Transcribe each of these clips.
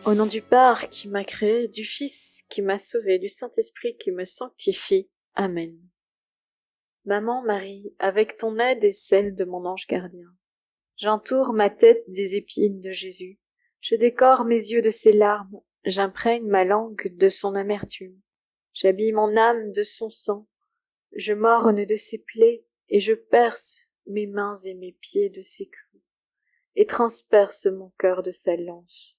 Au nom du Père qui m'a créé, du Fils qui m'a sauvé, du Saint-Esprit qui me sanctifie. Amen. Maman Marie, avec ton aide et celle de mon ange gardien, j'entoure ma tête des épines de Jésus, je décore mes yeux de ses larmes, j'imprègne ma langue de son amertume, j'habille mon âme de son sang, je morne de ses plaies, et je perce mes mains et mes pieds de ses clous, et transperce mon cœur de sa lance,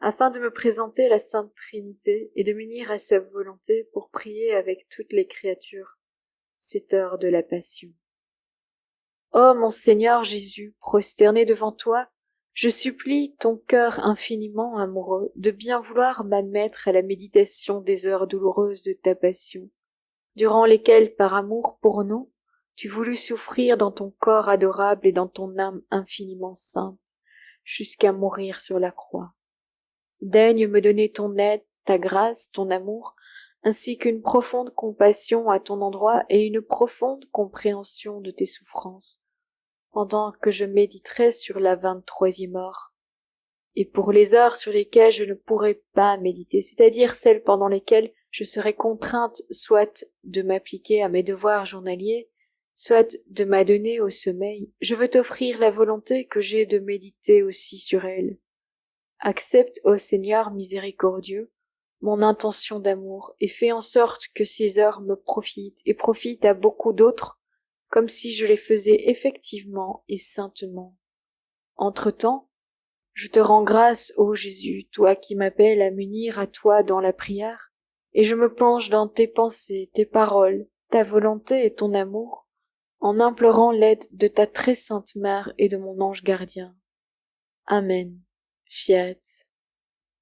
afin de me présenter la Sainte Trinité et de m'unir à sa volonté pour prier avec toutes les créatures, cette heure de la Passion. Ô mon Seigneur Jésus, prosterné devant toi, je supplie ton cœur infiniment amoureux de bien vouloir m'admettre à la méditation des heures douloureuses de ta passion, durant lesquelles, par amour pour nous, tu voulus souffrir dans ton corps adorable et dans ton âme infiniment sainte, jusqu'à mourir sur la croix. Daigne me donner ton aide, ta grâce, ton amour, ainsi qu'une profonde compassion à ton endroit et une profonde compréhension de tes souffrances, pendant que je méditerai sur la 23e heure, et pour les heures sur lesquelles je ne pourrai pas méditer, c'est-à-dire celles pendant lesquelles je serai contrainte soit de m'appliquer à mes devoirs journaliers, soit de m'adonner au sommeil, je veux t'offrir la volonté que j'ai de méditer aussi sur elles. Accepte, ô Seigneur miséricordieux, mon intention d'amour, et fais en sorte que ces heures me profitent et profitent à beaucoup d'autres, comme si je les faisais effectivement et saintement. Entre-temps, je te rends grâce, ô Jésus, toi qui m'appelles à m'unir à toi dans la prière, et je me plonge dans tes pensées, tes paroles, ta volonté et ton amour, en implorant l'aide de ta très sainte mère et de mon ange gardien. Amen. Fiat.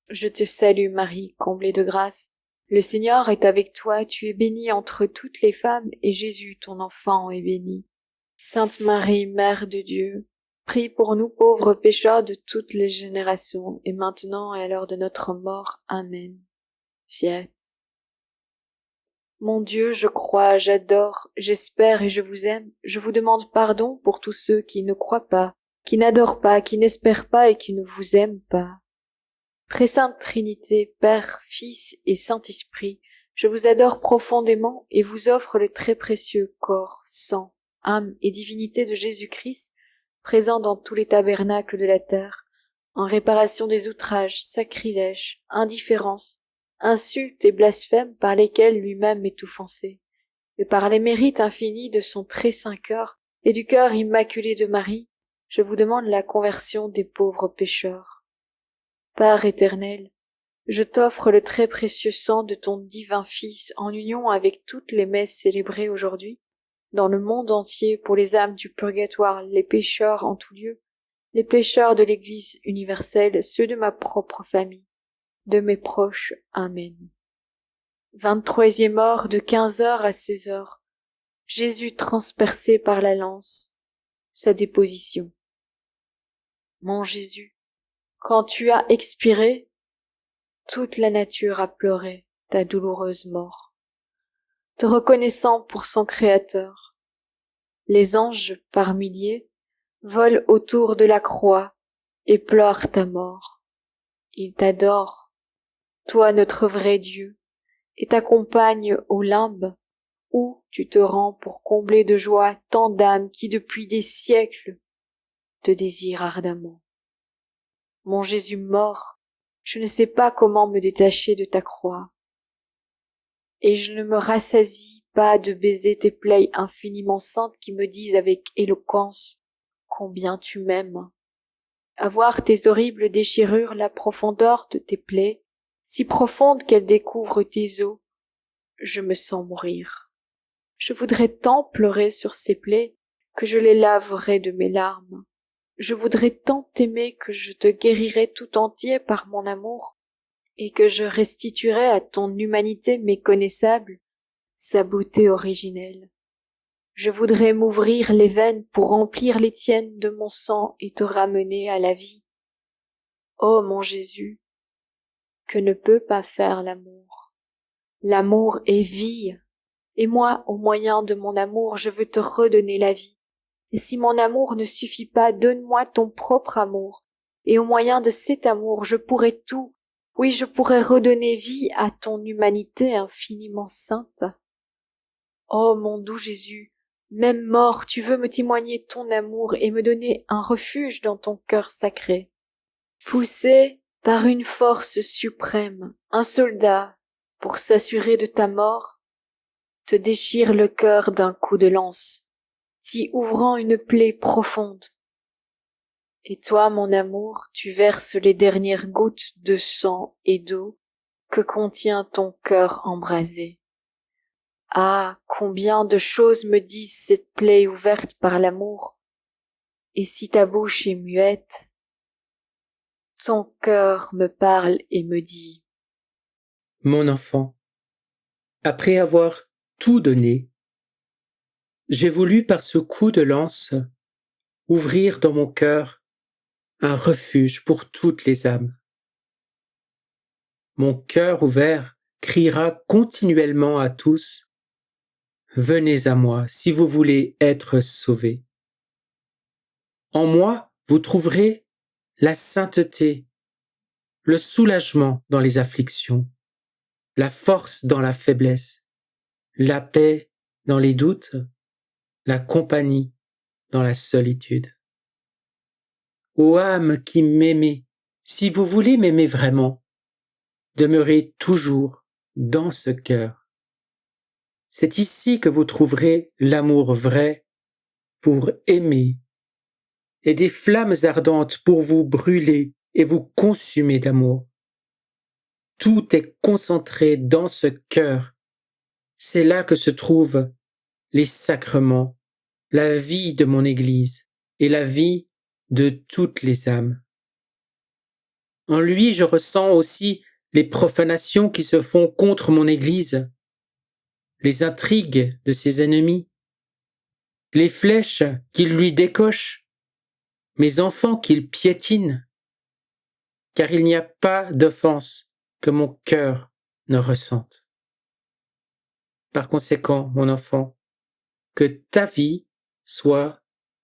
Je te salue Marie, comblée de grâce. Le Seigneur est avec toi, tu es bénie entre toutes les femmes, et Jésus, ton enfant, est béni. Sainte Marie, Mère de Dieu, prie pour nous pauvres pécheurs de toutes les générations, et maintenant et à l'heure de notre mort. Amen. Fiat. Mon Dieu, je crois, j'adore, j'espère et je vous aime. Je vous demande pardon pour tous ceux qui ne croient pas, qui n'adorent pas, qui n'espèrent pas et qui ne vous aiment pas. Très sainte Trinité, Père, Fils et Saint-Esprit, je vous adore profondément et vous offre le très précieux corps, sang, âme et divinité de Jésus-Christ, présent dans tous les tabernacles de la terre, en réparation des outrages, sacrilèges, indifférences, insultes et blasphèmes par lesquels lui-même est offensé, et par les mérites infinis de son très saint cœur et du cœur immaculé de Marie, je vous demande la conversion des pauvres pécheurs. Père éternel, je t'offre le très précieux sang de ton divin Fils en union avec toutes les messes célébrées aujourd'hui, dans le monde entier pour les âmes du purgatoire, les pécheurs en tout lieu, les pécheurs de l'Église universelle, ceux de ma propre famille, de mes proches. Amen. 23e heure de 15 heures à 16 heures. Jésus transpercé par la lance. Sa déposition. Mon Jésus, quand tu as expiré, toute la nature a pleuré ta douloureuse mort, te reconnaissant pour son Créateur. Les anges, par milliers, volent autour de la croix et pleurent ta mort. Ils t'adorent, toi notre vrai Dieu, et t'accompagnent aux limbes, où tu te rends pour combler de joie tant d'âmes qui depuis des siècles te désirent ardemment. Mon Jésus mort, je ne sais pas comment me détacher de ta croix, et je ne me rassasie pas de baiser tes plaies infiniment saintes qui me disent avec éloquence combien tu m'aimes. À voir tes horribles déchirures, la profondeur de tes plaies, si profonde qu'elles découvrent tes os, je me sens mourir. Je voudrais tant pleurer sur ces plaies que je les laverais de mes larmes. Je voudrais tant t'aimer que je te guérirais tout entier par mon amour, et que je restituerais à ton humanité méconnaissable sa beauté originelle. Je voudrais m'ouvrir les veines pour remplir les tiennes de mon sang et te ramener à la vie. Ô mon Jésus, que ne peut pas faire l'amour? L'amour est vie, et moi, au moyen de mon amour, je veux te redonner la vie. Et si mon amour ne suffit pas, donne-moi ton propre amour, et au moyen de cet amour, je pourrai tout, Oui, je pourrais redonner vie à ton humanité infiniment sainte. Ô mon doux Jésus, même mort, tu veux me témoigner ton amour et me donner un refuge dans ton cœur sacré. Poussé par une force suprême, un soldat, pour s'assurer de ta mort, te déchire le cœur d'un coup de lance, t'y ouvrant une plaie profonde. Et toi, mon amour, tu verses les dernières gouttes de sang et d'eau que contient ton cœur embrasé. Ah, combien de choses me disent cette plaie ouverte par l'amour. Et si ta bouche est muette, ton cœur me parle et me dit: Mon enfant, après avoir tout donné, j'ai voulu par ce coup de lance ouvrir dans mon cœur un refuge pour toutes les âmes. Mon cœur ouvert criera continuellement à tous: venez à moi si vous voulez être sauvés. En moi, vous trouverez la sainteté, le soulagement dans les afflictions, la force dans la faiblesse, la paix dans les doutes, la compagnie dans la solitude. Ô âme qui m'aimez, si vous voulez m'aimer vraiment, demeurez toujours dans ce cœur. C'est ici que vous trouverez l'amour vrai pour aimer et des flammes ardentes pour vous brûler et vous consumer d'amour. Tout est concentré dans ce cœur. C'est là que se trouvent les sacrements, la vie de mon Église et la vie de toutes les âmes. En lui, je ressens aussi les profanations qui se font contre mon Église, les intrigues de ses ennemis, les flèches qu'il lui décoche, mes enfants qu'il piétine, car il n'y a pas d'offense que mon cœur ne ressente. Par conséquent, mon enfant, que ta vie soit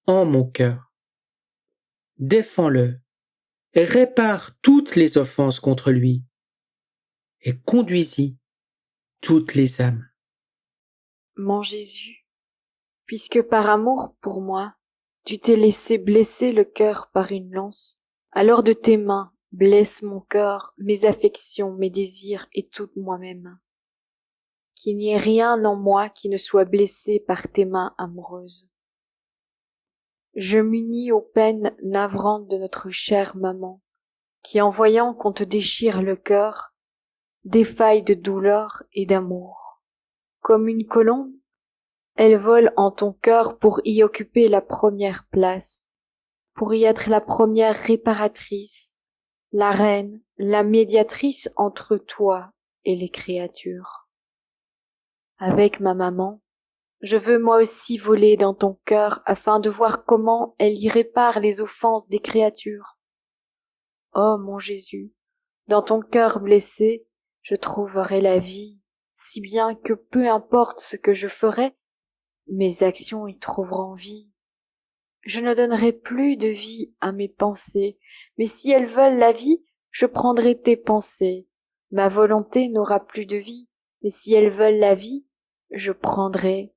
en mon cœur. Défends-le et répare toutes les offenses contre lui et conduisis toutes les âmes. Mon Jésus, puisque par amour pour moi, tu t'es laissé blesser le cœur par une lance, alors de tes mains blesse mon cœur, mes affections, mes désirs et toute moi-même. Qu'il n'y ait rien en moi qui ne soit blessé par tes mains amoureuses. Je m'unis aux peines navrantes de notre chère maman, qui en voyant qu'on te déchire le cœur, défaille de douleur et d'amour. Comme une colombe, elle vole en ton cœur pour y occuper la première place, pour y être la première réparatrice, la reine, la médiatrice entre toi et les créatures. Avec ma maman, je veux moi aussi voler dans ton cœur afin de voir comment elle y répare les offenses des créatures. Oh mon Jésus, dans ton cœur blessé, je trouverai la vie, si bien que peu importe ce que je ferai, mes actions y trouveront vie. Je ne donnerai plus de vie à mes pensées, mais si elles veulent la vie, je prendrai tes pensées. Ma volonté n'aura plus de vie, mais si elles veulent la vie, je prendrai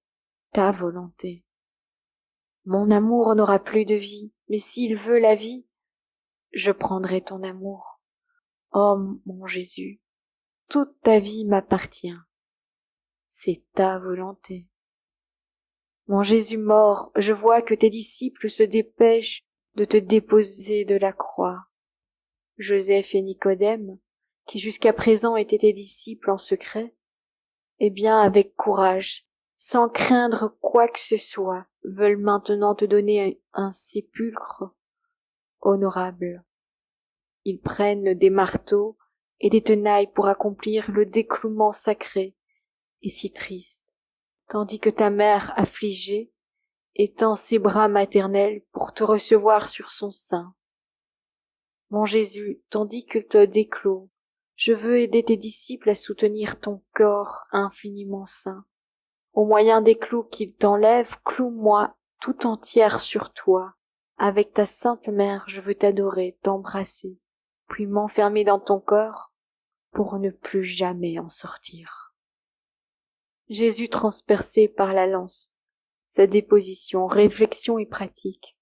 ta volonté. Mon amour n'aura plus de vie, mais s'il veut la vie, je prendrai ton amour. Oh mon Jésus, toute ta vie m'appartient. C'est ta volonté. Mon Jésus mort, je vois que tes disciples se dépêchent de te déposer de la croix. Joseph et Nicodème, qui jusqu'à présent étaient tes disciples en secret, eh bien avec courage, sans craindre quoi que ce soit, veulent maintenant te donner un sépulcre honorable. Ils prennent des marteaux et des tenailles pour accomplir le déclouement sacré et si triste, tandis que ta mère affligée étend ses bras maternels pour te recevoir sur son sein. Mon Jésus, tandis qu'il te déclôt, je veux aider tes disciples à soutenir ton corps infiniment saint. Au moyen des clous qu'il t'enlève, cloue-moi tout entière sur toi. Avec ta sainte mère, je veux t'adorer, t'embrasser, puis m'enfermer dans ton corps pour ne plus jamais en sortir. Jésus transpercé par la lance, sa déposition, réflexion et pratique.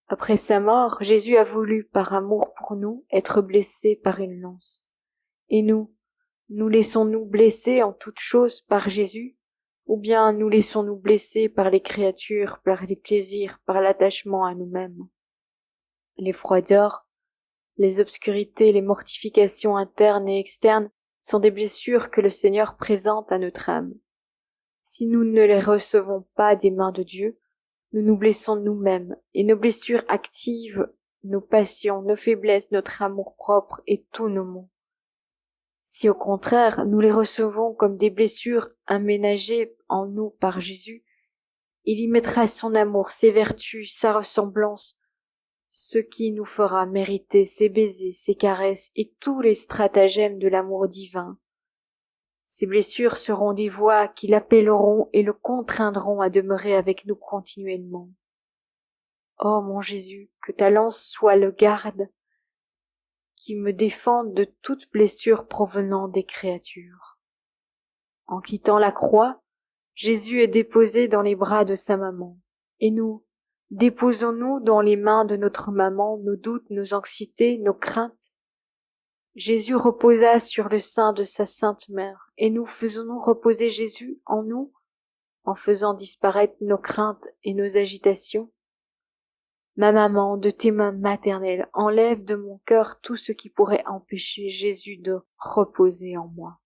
Après sa mort, Jésus a voulu, par amour pour nous, être blessé par une lance. Et nous laissons-nous blesser en toutes choses par Jésus, ou bien nous laissons-nous blesser par les créatures, par les plaisirs, par l'attachement à nous-mêmes? Les froideurs, les obscurités, les mortifications internes et externes sont des blessures que le Seigneur présente à notre âme. Si nous ne les recevons pas des mains de Dieu, nous nous blessons nous-mêmes, et nos blessures activent nos passions, nos faiblesses, notre amour-propre et tous nos maux. Si au contraire nous les recevons comme des blessures aménagées en nous par Jésus, il y mettra son amour, ses vertus, sa ressemblance, ce qui nous fera mériter ses baisers, ses caresses et tous les stratagèmes de l'amour divin. Ces blessures seront des voix qui l'appelleront et le contraindront à demeurer avec nous continuellement. Ô mon Jésus, que ta lance soit le garde qui me défende de toute blessure provenant des créatures. En quittant la croix, Jésus est déposé dans les bras de sa maman. Et nous, déposons-nous dans les mains de notre maman nos doutes, nos anxiétés, nos craintes. Jésus reposa sur le sein de sa sainte mère, et nous faisons-nous reposer Jésus en nous, en faisant disparaître nos craintes et nos agitations? Ma maman, de tes mains maternelles, enlève de mon cœur tout ce qui pourrait empêcher Jésus de reposer en moi.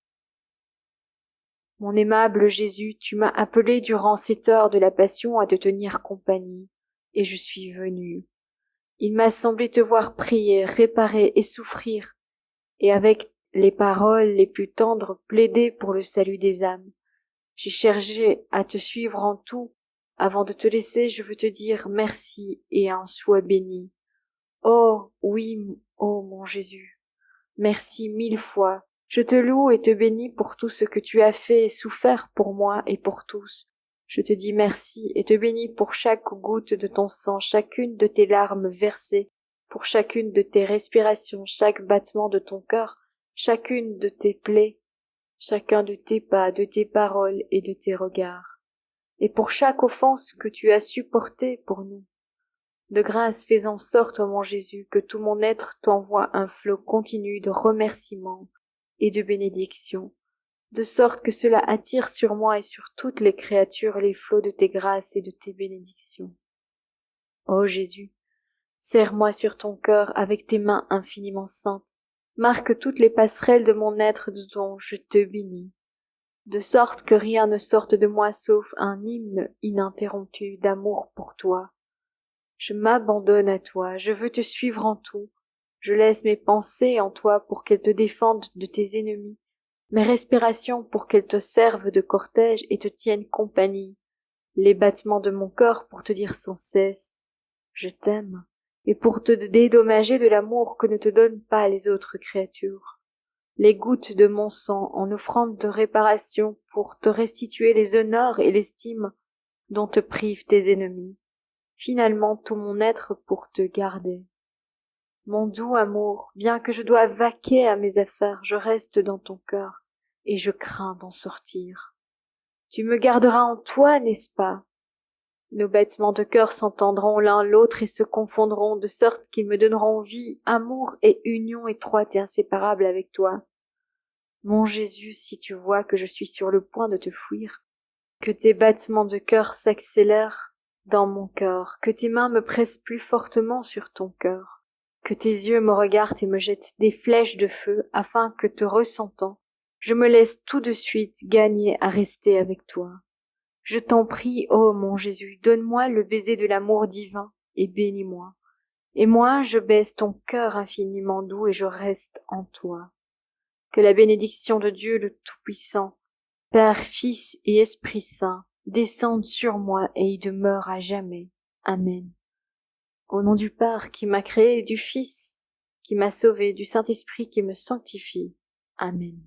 Mon aimable Jésus, tu m'as appelé durant cette heure de la passion à te tenir compagnie, et je suis venue. Il m'a semblé te voir prier, réparer et souffrir, et avec les paroles les plus tendres plaider pour le salut des âmes. J'ai cherché à te suivre en tout. Avant de te laisser, je veux te dire merci et en sois béni. Oh, oui, oh mon Jésus, merci 1000 fois. Je te loue et te bénis pour tout ce que tu as fait et souffert pour moi et pour tous. Je te dis merci et te bénis pour chaque goutte de ton sang, chacune de tes larmes versées, pour chacune de tes respirations, chaque battement de ton cœur, chacune de tes plaies, chacun de tes pas, de tes paroles et de tes regards, et pour chaque offense que tu as supportée pour nous. De grâce, fais en sorte, ô mon Jésus, que tout mon être t'envoie un flot continu de remerciements et de bénédictions, de sorte que cela attire sur moi et sur toutes les créatures les flots de tes grâces et de tes bénédictions. Ô Jésus, serre-moi sur ton cœur avec tes mains infiniment saintes, marque toutes les passerelles de mon être dont je te bénis, de sorte que rien ne sorte de moi sauf un hymne ininterrompu d'amour pour toi. Je m'abandonne à toi, je veux te suivre en tout, je laisse mes pensées en toi pour qu'elles te défendent de tes ennemis, mes respirations pour qu'elles te servent de cortège et te tiennent compagnie, les battements de mon cœur pour te dire sans cesse « Je t'aime » et pour te dédommager de l'amour que ne te donnent pas les autres créatures, les gouttes de mon sang en offrande de réparation pour te restituer les honneurs et l'estime dont te privent tes ennemis, finalement tout mon être pour te garder. Mon doux amour, bien que je doive vaquer à mes affaires, je reste dans ton cœur, et je crains d'en sortir. Tu me garderas en toi, n'est-ce pas? Nos battements de cœur s'entendront l'un l'autre et se confondront, de sorte qu'ils me donneront vie, amour et union étroite et inséparable avec toi. Mon Jésus, si tu vois que je suis sur le point de te fuir, que tes battements de cœur s'accélèrent dans mon cœur, que tes mains me pressent plus fortement sur ton cœur, que tes yeux me regardent et me jettent des flèches de feu, afin que, te ressentant, je me laisse tout de suite gagner à rester avec toi. Je t'en prie, ô mon Jésus, donne-moi le baiser de l'amour divin et bénis-moi. Et moi, je baise ton cœur infiniment doux et je reste en toi. Que la bénédiction de Dieu le Tout-Puissant, Père, Fils et Esprit Saint, descende sur moi et y demeure à jamais. Amen. Au nom du Père qui m'a créé, du Fils qui m'a sauvé, du Saint-Esprit qui me sanctifie. Amen.